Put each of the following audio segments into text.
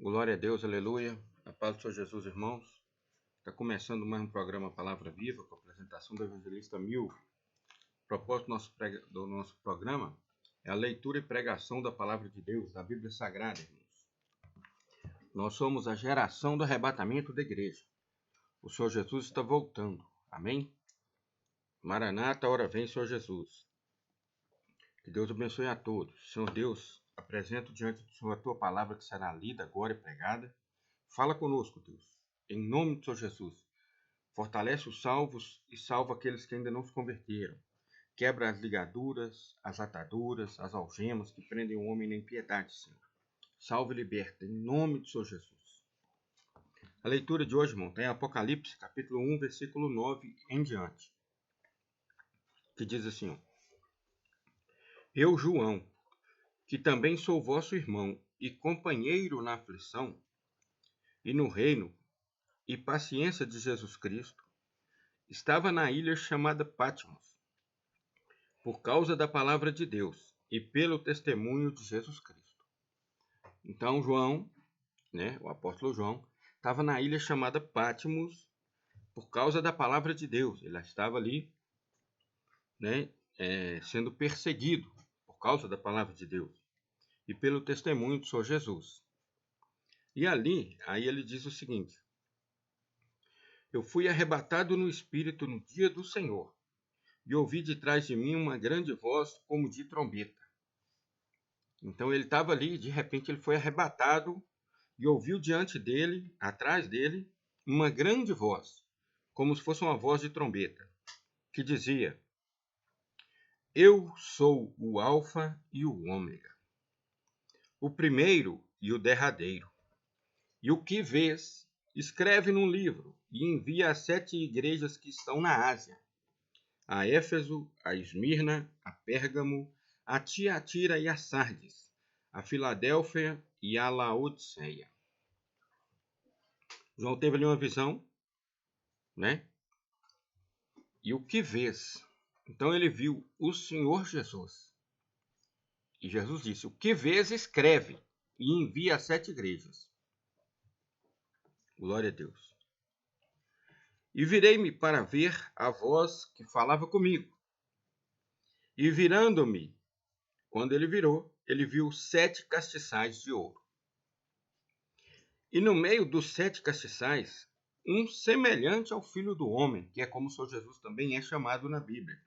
Glória a Deus, aleluia. A paz do Senhor Jesus, irmãos. Está começando mais um programa Palavra Viva, com a apresentação do evangelista Mil. O propósito do nosso programa é a leitura e pregação da Palavra de Deus, da Bíblia Sagrada, irmãos. Nós somos a geração do arrebatamento da igreja. O Senhor Jesus está voltando. Amém? Maranata, hora vem, Senhor Jesus. Que Deus abençoe a todos. Senhor Deus, apresento diante do Senhor a tua palavra que será lida agora e pregada. Fala conosco, Deus, em nome do Senhor Jesus. Fortalece os salvos e salva aqueles que ainda não se converteram. Quebra as ligaduras, as ataduras, as algemas que prendem o homem na impiedade, Senhor. Salve e liberta, em nome do Senhor Jesus. A leitura de hoje, irmão, está em Apocalipse, capítulo 1, versículo 9 em diante. Que diz assim, ó. Eu, João, que também sou vosso irmão e companheiro na aflição e no reino e paciência de Jesus Cristo, estava na ilha chamada Patmos, por causa da palavra de Deus e pelo testemunho de Jesus Cristo. Então João, o apóstolo João, estava na ilha chamada Patmos por causa da palavra de Deus. Ele estava ali, sendo perseguido por causa da palavra de Deus e pelo testemunho do Senhor Jesus. E aí ele diz o seguinte: eu fui arrebatado no Espírito no dia do Senhor, e ouvi de trás de mim uma grande voz como de trombeta. Então ele estava ali, de repente ele foi arrebatado, e ouviu diante dele, atrás dele, uma grande voz, como se fosse uma voz de trombeta, que dizia: eu sou o Alfa e o Ômega, o primeiro e o derradeiro. E o que vês, escreve num livro e envia às 7 igrejas que estão na Ásia: a Éfeso, a Esmirna, a Pérgamo, a Tiatira e a Sardes, a Filadélfia e a Laodiceia. João teve ali uma visão, E o que vês? Então ele viu o Senhor Jesus. E Jesus disse: o que vês, escreve e envia às 7 igrejas. Glória a Deus. E virei-me para ver a voz que falava comigo. E virando-me, quando ele virou, ele viu 7 castiçais de ouro. E no meio dos 7 castiçais, um semelhante ao Filho do Homem, que é como o Senhor Jesus também é chamado na Bíblia,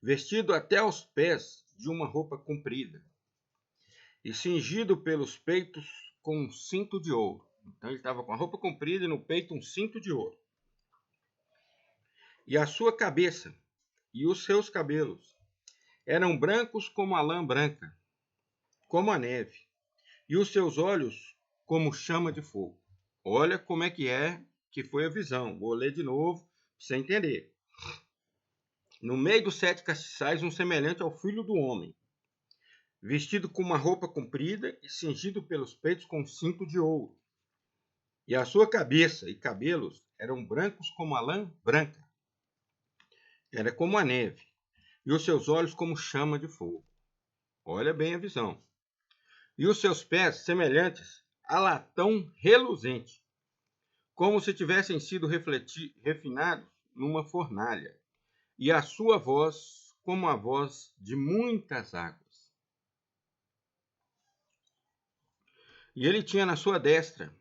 vestido até aos pés de uma roupa comprida, e cingido pelos peitos com um cinto de ouro. Então ele estava com a roupa comprida e no peito um cinto de ouro. E a sua cabeça e os seus cabelos eram brancos como a lã branca, como a neve, e os seus olhos como chama de fogo. Olha como é que foi a visão. Vou ler de novo para você entender. No meio dos 7 castiçais, um semelhante ao Filho do Homem, vestido com uma roupa comprida e cingido pelos peitos com um cinto de ouro. E a sua cabeça e cabelos eram brancos como a lã branca. Era como a neve, e os seus olhos como chama de fogo. Olha bem a visão. E os seus pés semelhantes a latão reluzente, como se tivessem sido refinados numa fornalha. E a sua voz como a voz de muitas águas. E ele tinha na sua destra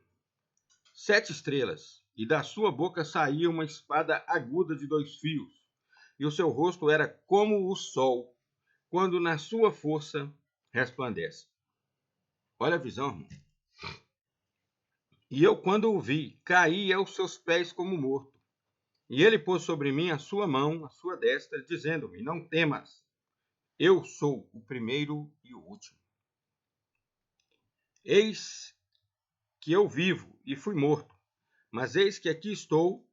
7 estrelas, e da sua boca saía uma espada aguda de 2 fios, e o seu rosto era como o sol, quando na sua força resplandece. Olha a visão, irmão. E eu, quando o vi, caí aos seus pés como morto. E ele pôs sobre mim a sua mão, a sua destra, dizendo-me: não temas, eu sou o primeiro e o último. Eis que eu vivo e fui morto, mas eis que aqui estou,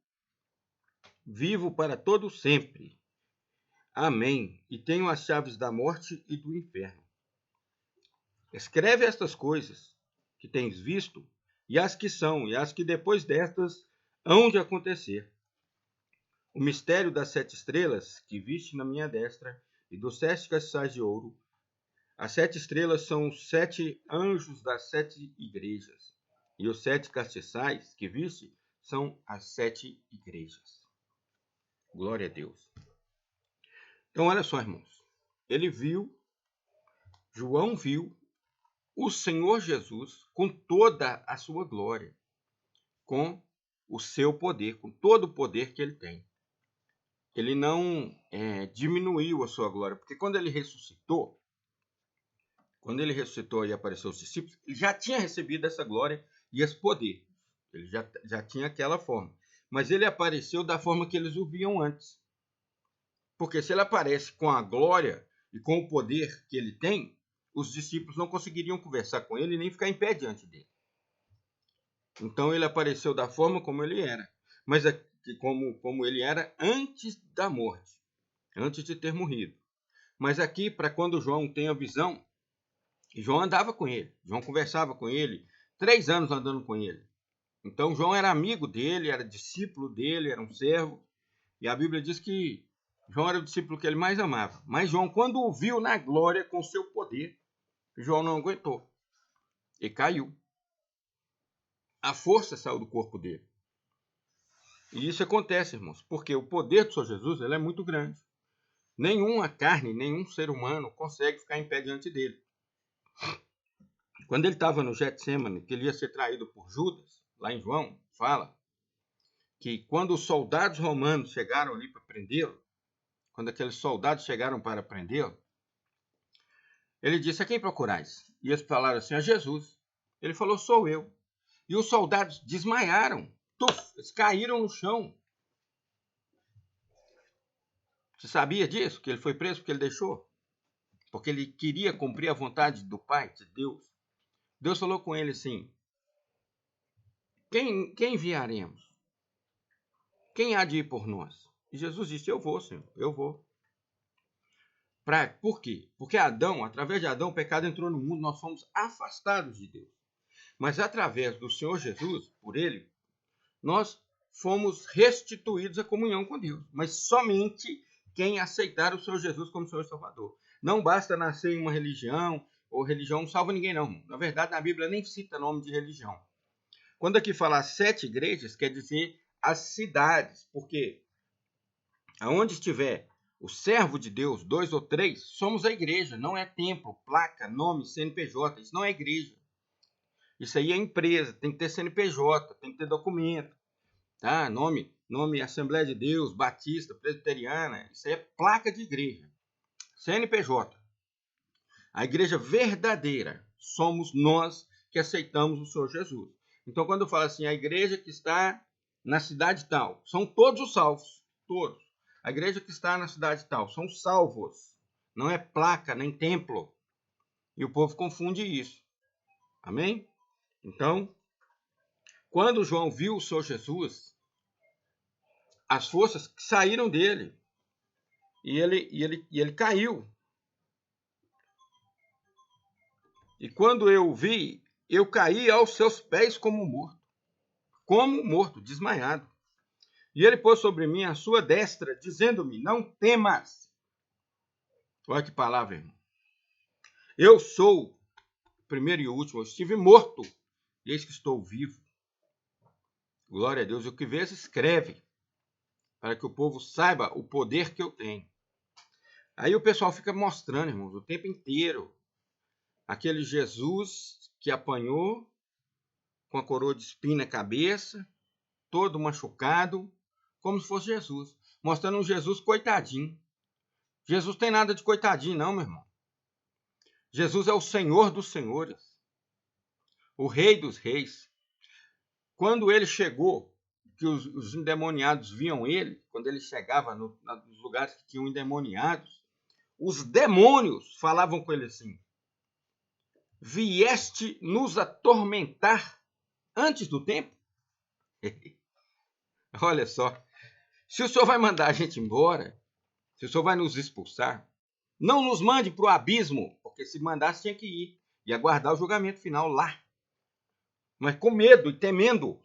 vivo para todo sempre. Amém. E tenho as chaves da morte e do inferno. Escreve estas coisas que tens visto, e as que são, e as que depois destas hão de acontecer. O mistério das 7 estrelas que viste na minha destra, e dos 7 castiçais de ouro, As 7 estrelas são os 7 anjos das 7 igrejas. E os 7 castiçais que viste são as 7 igrejas. Glória a Deus. Então, olha só, irmãos. João viu o Senhor Jesus com toda a sua glória, com o seu poder, com todo o poder que ele tem. Ele não diminuiu a sua glória, porque quando ele ressuscitou e apareceu aos discípulos, ele já tinha recebido essa glória e esse poder. Ele já tinha aquela forma. Mas ele apareceu da forma que eles o viam antes. Porque se ele aparece com a glória e com o poder que ele tem, os discípulos não conseguiriam conversar com ele nem ficar em pé diante dele. Então ele apareceu da forma como ele era. Mas como ele era antes da morte, antes de ter morrido. Mas aqui, para quando João tem a visão, João andava com ele, João conversava com ele, 3 anos andando com ele. Então João era amigo dele, era discípulo dele, era um servo. E a Bíblia diz que João era o discípulo que ele mais amava. Mas João, quando o viu na glória com seu poder, João não aguentou e caiu. A força saiu do corpo dele. E isso acontece, irmãos, porque o poder do Senhor Jesus ele é muito grande. Nenhuma carne, nenhum ser humano consegue ficar em pé diante dele. Quando ele estava no Getsêmani, que ele ia ser traído por Judas, lá em João, fala que quando os soldados romanos chegaram ali para prendê-lo, quando aqueles soldados chegaram para prendê-lo, ele disse: a quem procurais? E eles falaram assim: a Jesus. Ele falou: sou eu. E os soldados desmaiaram. Eles caíram no chão. Você sabia disso? Que ele foi preso porque ele deixou? Porque ele queria cumprir a vontade do Pai, de Deus. Deus falou com ele assim: quem enviaremos? Quem há de ir por nós? E Jesus disse: eu vou, Senhor, eu vou. Por quê? Porque através de Adão, o pecado entrou no mundo, nós fomos afastados de Deus. Mas através do Senhor Jesus, por ele, nós fomos restituídos à comunhão com Deus. Mas somente quem aceitar o Senhor Jesus como Senhor e Salvador. Não basta nascer em uma religião, ou religião não salva ninguém, não. Na verdade, na Bíblia nem cita nome de religião. Quando aqui fala 7 igrejas, quer dizer as cidades, porque aonde estiver o servo de Deus, 2 ou 3, somos a igreja, não é templo, placa, nome, CNPJ, isso não é igreja. Isso aí é empresa, tem que ter CNPJ, tem que ter documento, tá? Nome Assembleia de Deus, Batista, Presbiteriana, isso aí é placa de igreja, CNPJ. A igreja verdadeira somos nós que aceitamos o Senhor Jesus. Então, quando eu falo assim, a igreja que está na cidade tal, são todos os salvos, todos. A igreja que está na cidade tal, são salvos. Não é placa, nem templo. E o povo confunde isso. Amém? Então, quando João viu o Senhor Jesus, as forças saíram dele. E ele caiu. E quando eu o vi, eu caí aos seus pés como morto, desmaiado. E ele pôs sobre mim a sua destra, dizendo-me: não temas. Olha que palavra, irmão. Eu sou o primeiro e o último. Eu estive morto, e eis que estou vivo. Glória a Deus. E o que vês, escreve, para que o povo saiba o poder que eu tenho. Aí o pessoal fica mostrando, irmãos, o tempo inteiro. Aquele Jesus que apanhou com a coroa de espinho na cabeça, todo machucado, como se fosse Jesus. Mostrando um Jesus coitadinho. Jesus tem nada de coitadinho, não, meu irmão. Jesus é o Senhor dos senhores. O Rei dos reis. Quando ele chegou, que os endemoniados viam ele, quando ele chegava nos lugares que tinham endemoniados, os demônios falavam com ele assim: vieste nos atormentar antes do tempo? Olha só, se o Senhor vai mandar a gente embora, se o Senhor vai nos expulsar, não nos mande para o abismo, porque se mandasse tinha que ir e aguardar o julgamento final lá. Mas com medo e temendo,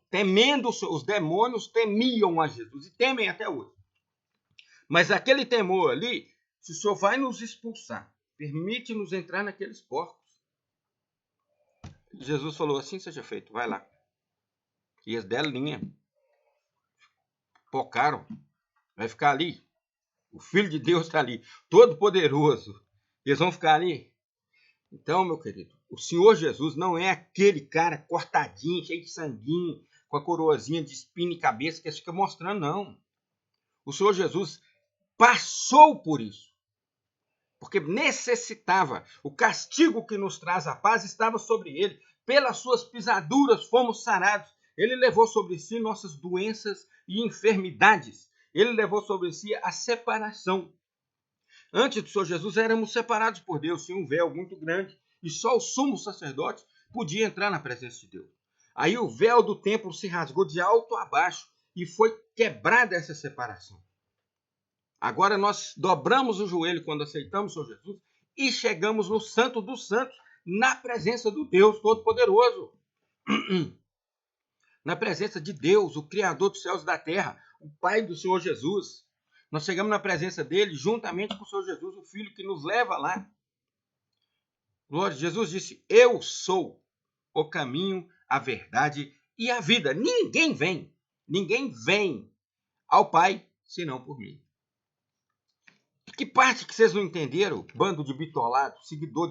os demônios temiam a Jesus e temem até hoje. Mas aquele temor ali, se o Senhor vai nos expulsar permite-nos entrar naqueles porcos. Jesus falou, assim seja feito, vai lá. E eles deram linha, focaram, vai ficar ali. O Filho de Deus está ali, todo poderoso. E eles vão ficar ali. Então, meu querido, o Senhor Jesus não é aquele cara cortadinho, cheio de sanguinho, com a coroazinha de espinho e cabeça que eles ficam mostrando, não. O Senhor Jesus passou por isso. Porque necessitava. O castigo que nos traz a paz estava sobre ele. Pelas suas pisaduras fomos sarados. Ele levou sobre si nossas doenças e enfermidades. Ele levou sobre si a separação. Antes do Senhor Jesus éramos separados por Deus. Tinha um véu muito grande. E só o sumo sacerdote podia entrar na presença de Deus. Aí o véu do templo se rasgou de alto a baixo. E foi quebrada essa separação. Agora nós dobramos o joelho quando aceitamos o Senhor Jesus e chegamos no Santo dos Santos, na presença do Deus Todo-Poderoso. Na presença de Deus, o Criador dos céus e da terra, o Pai do Senhor Jesus. Nós chegamos na presença dele juntamente com o Senhor Jesus, o Filho que nos leva lá. Glória, Jesus disse, eu sou o caminho, a verdade e a vida. Ninguém vem ao Pai senão por mim. Que parte que vocês não entenderam? Bando de bitolados, seguidor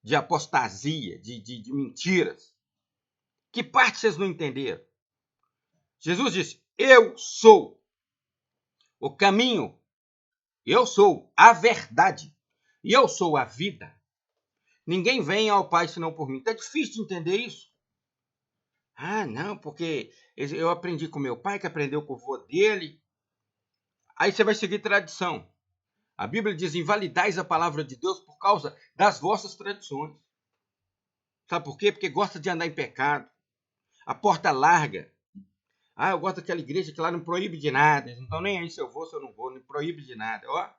de apostasia, de mentiras. Que parte vocês não entenderam? Jesus disse, eu sou o caminho, eu sou a verdade e eu sou a vida. Ninguém vem ao Pai senão por mim. Tá difícil de entender isso? Ah, não, porque eu aprendi com meu pai, que aprendeu com o vô dele. Aí você vai seguir tradição. A Bíblia diz, invalidais a palavra de Deus por causa das vossas tradições. Sabe por quê? Porque gosta de andar em pecado. A porta larga. Ah, eu gosto daquela igreja que lá não proíbe de nada. Então nem aí se eu vou, se eu não vou, não proíbe de nada. Ó,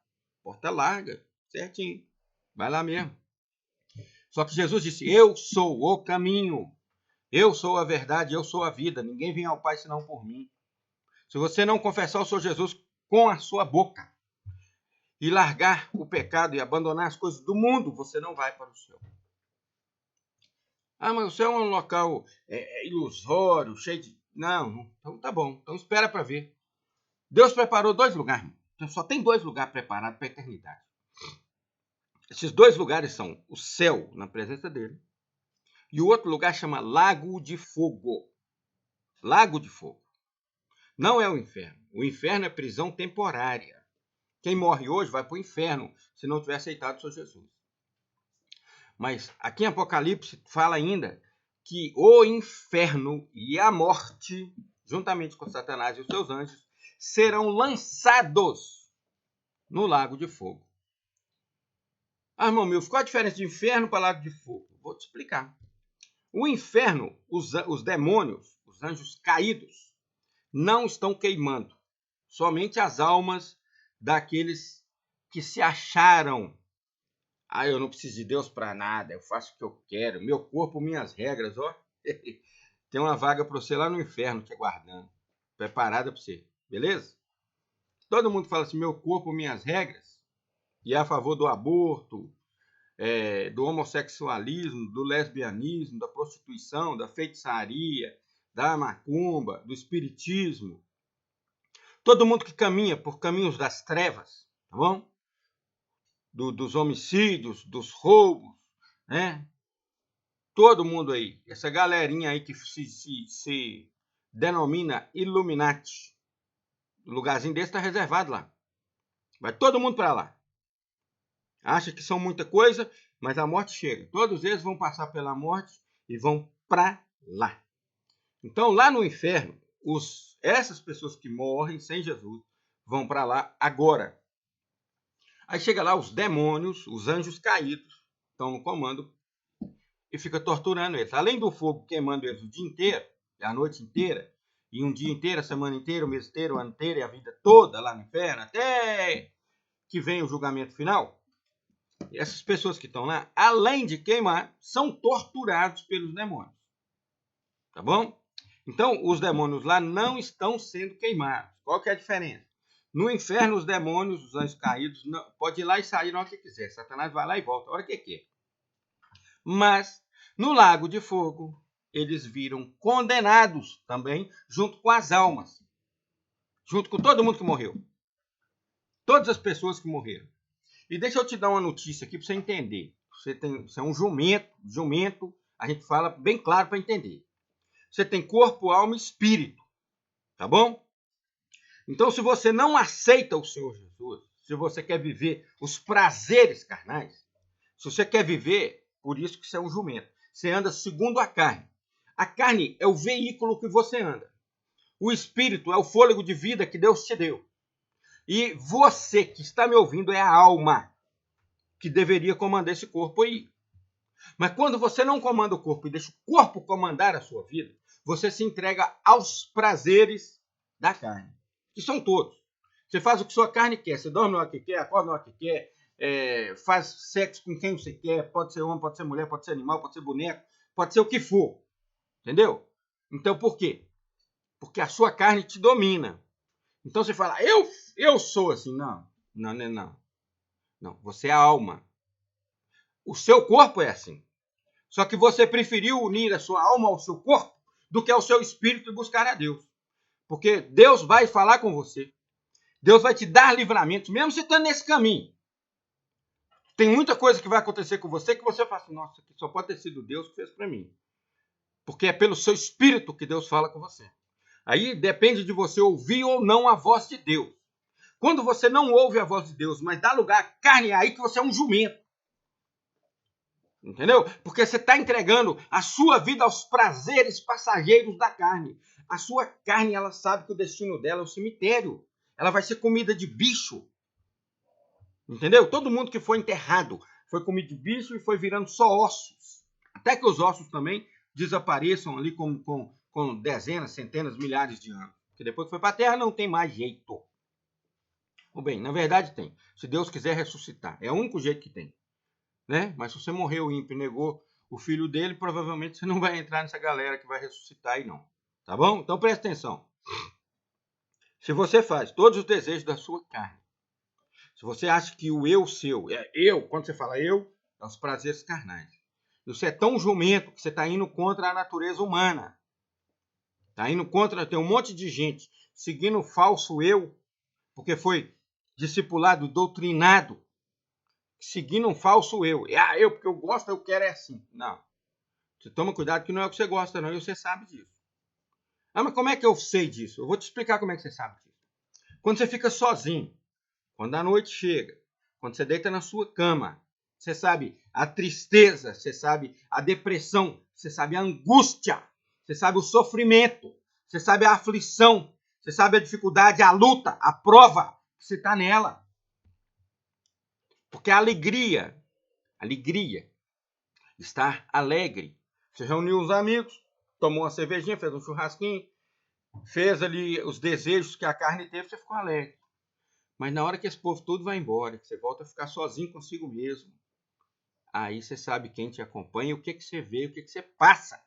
porta larga, certinho. Vai lá mesmo. Só que Jesus disse, eu sou o caminho. Eu sou a verdade, eu sou a vida. Ninguém vem ao Pai senão por mim. Se você não confessar o Senhor Jesus com a sua boca e largar o pecado e abandonar as coisas do mundo, você não vai para o céu. Ah, mas o céu é um local ilusório, cheio de... Não, então tá bom. Então espera para ver. Deus preparou 2 lugares. Então só tem 2 lugares preparados para a eternidade. Esses 2 lugares são o céu, na presença dele, e o outro lugar chama Lago de Fogo. Lago de Fogo. Não é o inferno. O inferno é prisão temporária. Quem morre hoje vai para o inferno se não tiver aceitado o Senhor Jesus. Mas aqui em Apocalipse fala ainda que o inferno e a morte, juntamente com Satanás e os seus anjos, serão lançados no lago de fogo. Ah, irmão meu, qual a diferença de inferno para lago de fogo? Vou te explicar. O inferno, os demônios, os anjos caídos, não estão queimando. Somente as almas daqueles que se acharam. Ah, eu não preciso de Deus para nada, eu faço o que eu quero, meu corpo, minhas regras, ó. Tem uma vaga para você lá no inferno te aguardando, preparada para você, beleza? Todo mundo fala assim, meu corpo, minhas regras, e é a favor do aborto, do homossexualismo, do lesbianismo, da prostituição, da feitiçaria, da macumba, do espiritismo. Todo mundo que caminha por caminhos das trevas, tá bom? Dos homicídios, dos roubos, né? Todo mundo aí, essa galerinha aí que se denomina Illuminati, o lugarzinho desse está reservado lá. Vai todo mundo para lá. Acha que são muita coisa, mas a morte chega. Todos eles vão passar pela morte e vão para lá. Então, lá no inferno, essas pessoas que morrem sem Jesus vão para lá agora. Aí chega lá os demônios, os anjos caídos, estão no comando e fica torturando eles. Além do fogo queimando eles o dia inteiro, a noite inteira, e um dia inteiro, a semana inteira, o mês inteiro, o ano inteiro e a vida toda lá no inferno, até que vem o julgamento final. Essas pessoas que estão lá, além de queimar, são torturados pelos demônios. Tá bom? Então, os demônios lá não estão sendo queimados. Qual que é a diferença? No inferno, os demônios, os anjos caídos, pode ir lá e sair na hora que quiser. Satanás vai lá e volta, a hora que quer. Mas, no lago de fogo, eles viram condenados também, junto com as almas. Junto com todo mundo que morreu. Todas as pessoas que morreram. E deixa eu te dar uma notícia aqui para você entender. Você é um jumento. Jumento, a gente fala bem claro para entender. Você tem corpo, alma e espírito. Tá bom? Então, se você não aceita o Senhor Jesus, se você quer viver os prazeres carnais, se você quer viver, por isso que você é um jumento. Você anda segundo a carne. A carne é o veículo que você anda. O espírito é o fôlego de vida que Deus te deu. E você que está me ouvindo é a alma que deveria comandar esse corpo aí. Mas quando você não comanda o corpo e deixa o corpo comandar a sua vida, você se entrega aos prazeres da carne, que são todos. Você faz o que sua carne quer, você dorme na hora que quer, acorda na hora que quer, faz sexo com quem você quer, pode ser homem, pode ser mulher, pode ser animal, pode ser boneco, pode ser o que for. Entendeu? Então por quê? Porque a sua carne te domina. Então você fala, eu sou assim. Não, Não, você é a alma. O seu corpo é assim. Só que você preferiu unir a sua alma ao seu corpo do que ao seu espírito e buscar a Deus. Porque Deus vai falar com você. Deus vai te dar livramento, mesmo você estando nesse caminho. Tem muita coisa que vai acontecer com você que você fala assim, nossa, que só pode ter sido Deus que fez para mim. Porque é pelo seu espírito que Deus fala com você. Aí depende de você ouvir ou não a voz de Deus. Quando você não ouve a voz de Deus, mas dá lugar à carne, é aí que você é um jumento. Entendeu? Porque você está entregando a sua vida aos prazeres passageiros da carne. A sua carne, ela sabe que o destino dela é o cemitério. Ela vai ser comida de bicho. Entendeu? Todo mundo que foi enterrado foi comido de bicho e foi virando só ossos. Até que os ossos também desapareçam ali com dezenas, centenas, milhares de anos. Porque depois que foi para a terra não tem mais jeito. Ou bem, na verdade tem. Se Deus quiser ressuscitar. É o único jeito que tem. Né? Mas se você morreu ímpio e negou o filho dele, provavelmente você não vai entrar nessa galera que vai ressuscitar aí não. Tá bom? Então presta atenção. Se você faz todos os desejos da sua carne, se você acha que o eu seu, quando você fala eu, é os prazeres carnais. E você é tão jumento que você está indo contra a natureza humana. Está indo contra, tem um monte de gente seguindo o falso eu, porque foi discipulado, doutrinado, seguindo um falso eu. Eu, porque eu gosto, eu quero é assim. Não. Você toma cuidado que não é o que você gosta, não, e você sabe disso. Mas como é que eu sei disso? Eu vou te explicar como é que você sabe disso. Quando você fica sozinho, quando a noite chega, quando você deita na sua cama, você sabe a tristeza, você sabe a depressão, você sabe a angústia, você sabe o sofrimento, você sabe a aflição, você sabe a dificuldade, a luta, a prova, você está nela. Porque a alegria, estar alegre. Você reuniu os amigos, tomou uma cervejinha, fez um churrasquinho, fez ali os desejos que a carne teve, você ficou alegre. Mas na hora que esse povo todo vai embora, que você volta a ficar sozinho consigo mesmo, aí você sabe quem te acompanha, o que você vê, o que você passa.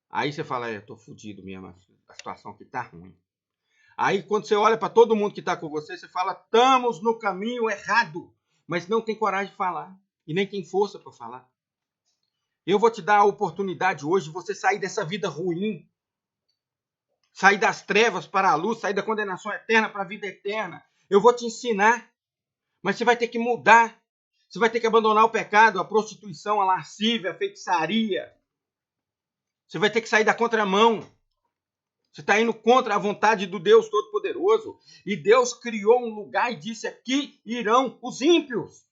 Aí você fala, tô fudido mesmo, a situação aqui tá ruim. Aí quando você olha para todo mundo que tá com você, você fala, estamos no caminho errado. Mas não tem coragem de falar. E nem tem força para falar. Eu vou te dar a oportunidade hoje de você sair dessa vida ruim. Sair das trevas para a luz, sair da condenação eterna para a vida eterna. Eu vou te ensinar. Mas você vai ter que mudar. Você vai ter que abandonar o pecado, a prostituição, a lascívia, a feitiçaria. Você vai ter que sair da contramão. Você está indo contra a vontade do Deus Todo-Poderoso. E Deus criou um lugar e disse, aqui irão os ímpios.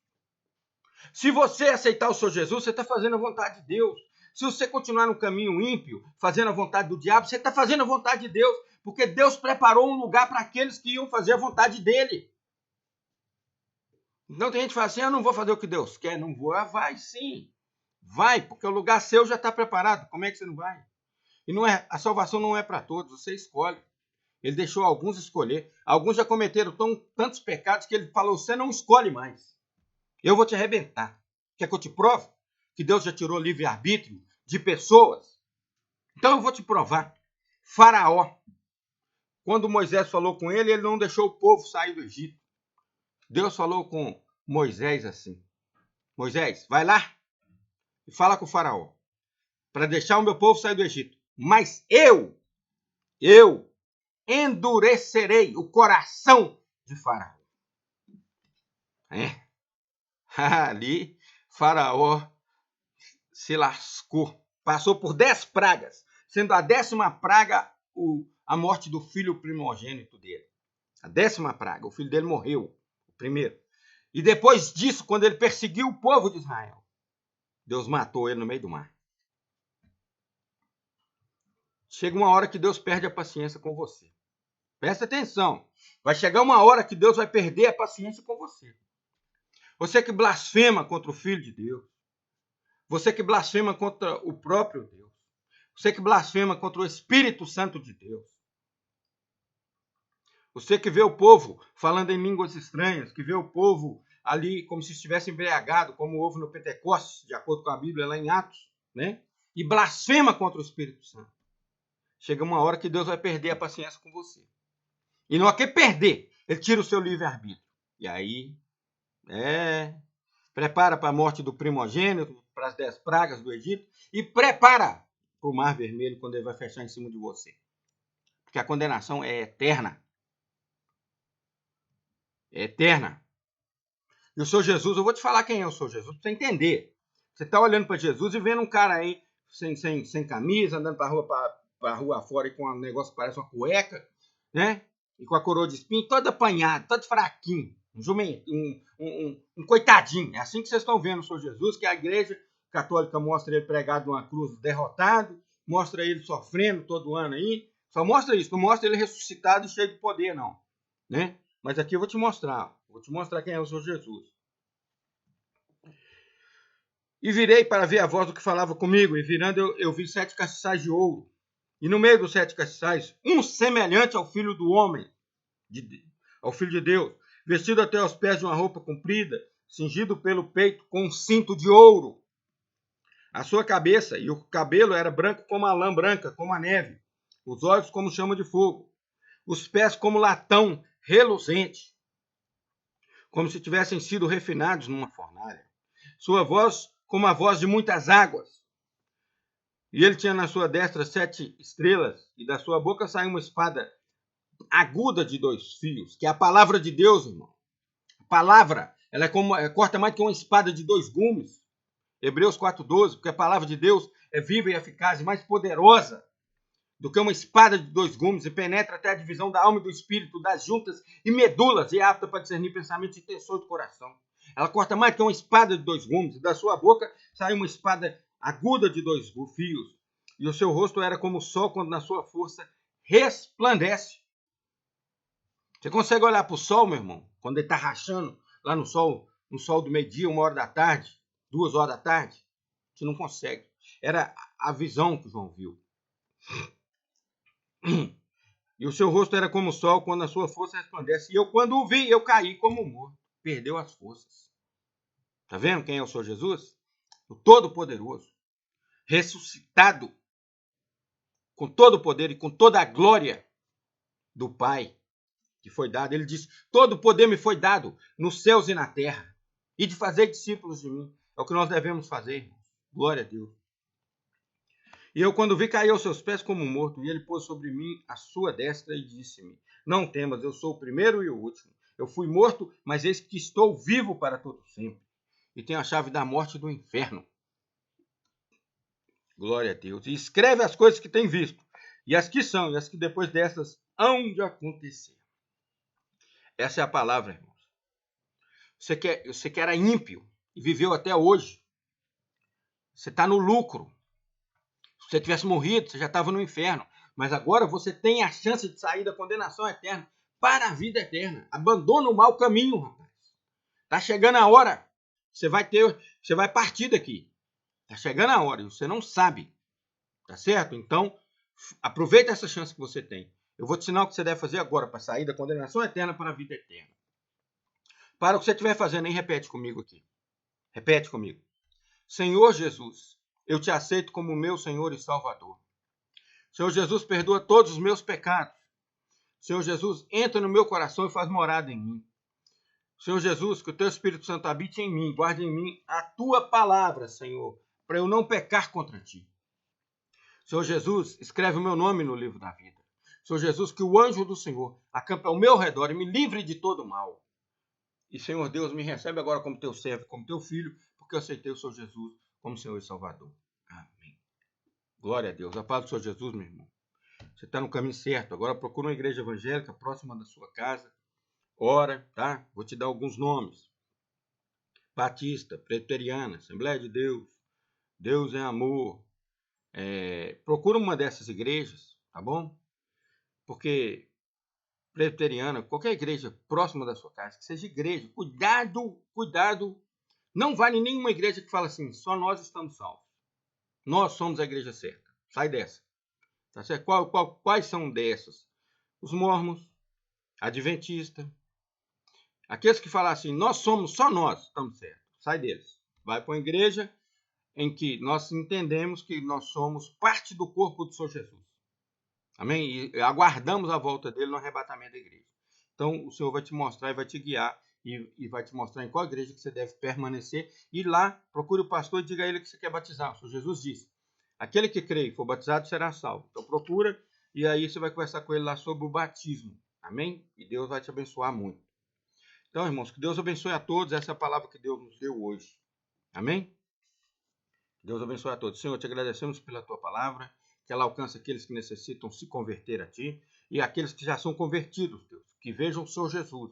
Se você aceitar o Senhor Jesus, você está fazendo a vontade de Deus. Se você continuar no caminho ímpio, fazendo a vontade do diabo, você está fazendo a vontade de Deus. Porque Deus preparou um lugar para aqueles que iam fazer a vontade dele. Então tem gente que fala assim, eu não vou fazer o que Deus quer. Não vou. Vai sim. Vai, porque o lugar seu já está preparado. Como é que você não vai? E não é, a salvação não é para todos, você escolhe. Ele deixou alguns escolher. Alguns já cometeram tantos pecados que ele falou, você não escolhe mais. Eu vou te arrebentar. Quer que eu te prove que Deus já tirou livre-arbítrio de pessoas? Então eu vou te provar. Faraó, Quando Moisés falou com ele, ele não deixou o povo sair do Egito. Deus falou com Moisés assim: Moisés, vai lá e fala com o faraó para deixar o meu povo sair do Egito. Mas eu endurecerei o coração de Faraó. Ali, Faraó se lascou. Passou por 10 pragas, sendo a 10ª praga a morte do filho primogênito dele. A 10ª praga, o filho dele morreu, o primeiro. E depois disso, quando ele perseguiu o povo de Israel, Deus matou ele no meio do mar. Chega uma hora que Deus perde a paciência com você. Presta atenção. Vai chegar uma hora que Deus vai perder a paciência com você. Você que blasfema contra o Filho de Deus. Você que blasfema contra o próprio Deus. Você que blasfema contra o Espírito Santo de Deus. Você que vê o povo falando em línguas estranhas, que vê o povo ali como se estivesse embriagado, como houve no Pentecostes, de acordo com a Bíblia lá em Atos, né? E blasfema contra o Espírito Santo. Chega uma hora que Deus vai perder a paciência com você. E não é que perder, ele tira o seu livre-arbítrio. E aí, prepara para a morte do primogênito, para as 10 pragas do Egito, e prepara para o Mar Vermelho quando ele vai fechar em cima de você. Porque a condenação é eterna. É eterna. E o Senhor Jesus, eu vou te falar quem é o Senhor Jesus, para você entender. Você está olhando para Jesus e vendo um cara aí sem camisa, andando para a rua fora e com um negócio que parece uma cueca, né? E com a coroa de espinho, todo apanhado, todo fraquinho. Um coitadinho. É assim que vocês estão vendo o Senhor Jesus, que a igreja católica mostra ele pregado numa cruz derrotado, mostra ele sofrendo todo ano aí. Só mostra isso, não mostra ele ressuscitado e cheio de poder, não. Né? Mas aqui eu vou te mostrar quem é o Senhor Jesus. E virei para ver a voz do que falava comigo, e virando eu vi 7 castiçais de ouro. E no meio dos 7 castiçais, um semelhante ao Filho do Homem, ao Filho de Deus, vestido até aos pés de uma roupa comprida, cingido pelo peito com um cinto de ouro. A sua cabeça e o cabelo era branco como a lã branca, como a neve, os olhos como chama de fogo, os pés como latão reluzente, como se tivessem sido refinados numa fornalha. Sua voz como a voz de muitas águas. E ele tinha na sua destra 7 estrelas, e da sua boca saiu uma espada aguda de 2 fios, que é a palavra de Deus, irmão. A palavra, ela corta mais que uma espada de 2 gumes. Hebreus 4:12, porque a palavra de Deus é viva e eficaz, e mais poderosa do que uma espada de 2 gumes, e penetra até a divisão da alma e do espírito, das juntas e medulas, e é apta para discernir pensamentos e intenções do coração. Ela corta mais que uma espada de 2 gumes, e da sua boca sai uma espada aguda de 2 fios, e o seu rosto era como o sol quando na sua força resplandece. Você consegue olhar para o sol, meu irmão, quando ele está rachando lá no sol do meio-dia, 1 hora da tarde, 2 horas da tarde? Você não consegue. Era a visão que João viu. E o seu rosto era como o sol quando a sua força resplandece. E eu, quando o vi, eu caí como morto. Perdeu as forças. Está vendo quem é o Senhor Jesus? O Todo-Poderoso. Ressuscitado. Com todo o poder e com toda a glória do Pai que foi dado. Ele diz, todo o poder me foi dado nos céus e na terra. E de fazer discípulos de mim. É o que nós devemos fazer, irmãos. Glória a Deus. E eu, quando vi, caí aos seus pés como morto, e ele pôs sobre mim a sua destra e disse-me, não temas, eu sou o primeiro e o último. Eu fui morto, mas eis que estou vivo para todo sempre. E tenho a chave da morte e do inferno. Glória a Deus. E escreve as coisas que tem visto, e as que são, e as que depois dessas hão de acontecer. Essa é a palavra, irmãos. Você que era ímpio e viveu até hoje, você está no lucro. Se você tivesse morrido, você já estava no inferno. Mas agora você tem a chance de sair da condenação eterna para a vida eterna. Abandona o mau caminho, rapaz. Está chegando a hora. Você vai partir daqui. Está chegando a hora e você não sabe. Tá certo? Então, aproveita essa chance que você tem. Eu vou te ensinar o que você deve fazer agora para sair da condenação eterna para a vida eterna. Para o que você estiver fazendo, repete comigo aqui. Repete comigo. Senhor Jesus, eu te aceito como meu Senhor e Salvador. Senhor Jesus, perdoa todos os meus pecados. Senhor Jesus, entra no meu coração e faz morada em mim. Senhor Jesus, que o teu Espírito Santo habite em mim, guarde em mim a tua palavra, Senhor, para eu não pecar contra ti. Senhor Jesus, escreve o meu nome no livro da vida. Senhor Jesus, que o anjo do Senhor acampe ao meu redor e me livre de todo mal. E, Senhor Deus, me recebe agora como teu servo, como teu filho, porque eu aceitei o Senhor Jesus como Senhor e Salvador. Amém. Glória a Deus. A paz do Senhor Jesus, meu irmão. Você está no caminho certo. Agora procura uma igreja evangélica próxima da sua casa. Ora, tá? Vou te dar alguns nomes. Batista, Presbiteriana, Assembleia de Deus, Deus é Amor. Procura uma dessas igrejas, tá bom? Porque Presbiteriana, qualquer igreja próxima da sua casa, que seja igreja, cuidado. Não vale nenhuma igreja que fala assim, só nós estamos salvos. Nós somos a igreja certa. Sai dessa. Tá certo? Quais são dessas? Os mormons, adventista. Aqueles que falam assim, só nós estamos certos. Sai deles. Vai para uma igreja em que nós entendemos que nós somos parte do corpo do Senhor Jesus. Amém? E aguardamos a volta dele no arrebatamento da igreja. Então, o Senhor vai te mostrar e vai te guiar e vai te mostrar em qual igreja que você deve permanecer. E lá, procure o pastor e diga a ele que você quer batizar. O Senhor Jesus disse, aquele que crê e for batizado será salvo. Então, procura e aí você vai conversar com ele lá sobre o batismo. Amém? E Deus vai te abençoar muito. Então, irmãos, que Deus abençoe a todos. Essa é a palavra que Deus nos deu hoje. Amém? Deus abençoe a todos. Senhor, te agradecemos pela tua palavra, que ela alcance aqueles que necessitam se converter a ti e aqueles que já são convertidos, Deus, que vejam o Senhor Jesus,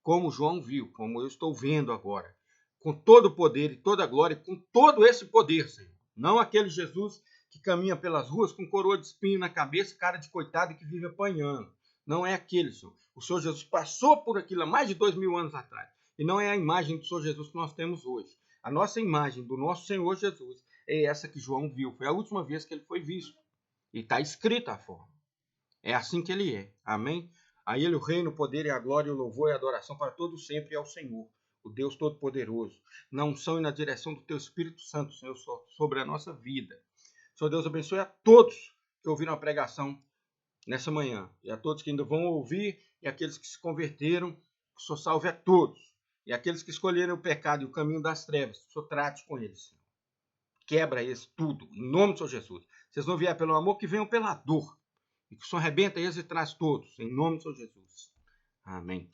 como João viu, como eu estou vendo agora, com todo o poder e toda a glória, com todo esse poder, Senhor. Não aquele Jesus que caminha pelas ruas com coroa de espinho na cabeça, cara de coitado e que vive apanhando. Não é aquele, Senhor. O Senhor Jesus passou por aquilo há mais de 2000 anos atrás. E não é a imagem do Senhor Jesus que nós temos hoje. A nossa imagem do nosso Senhor Jesus é essa que João viu. Foi a última vez que ele foi visto. E está escrita a forma. É assim que ele é. Amém? A ele o reino, o poder e a glória, o louvor e a adoração para todo sempre é o Senhor, o Deus Todo-Poderoso. Na unção e na direção do teu Espírito Santo, Senhor, sobre a nossa vida. Senhor Deus, abençoe a todos que ouviram a pregação nessa manhã. E a todos que ainda vão ouvir e aqueles que se converteram, que o Senhor salve a todos. E aqueles que escolheram o pecado e o caminho das trevas, que o Senhor trate com eles, Senhor. Quebra eles tudo, em nome do Senhor Jesus. Vocês não vieram pelo amor, que venham pela dor. E que o Senhor arrebenta eles e traz todos, em nome do Senhor Jesus. Amém.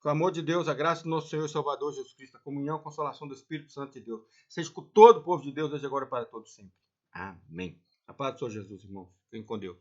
Que o amor de Deus, a graça do nosso Senhor e Salvador Jesus Cristo, a comunhão e a consolação do Espírito Santo de Deus, seja com todo o povo de Deus, desde agora para todos sempre. Amém. A paz do Senhor Jesus, irmãos. Fiquem com Deus.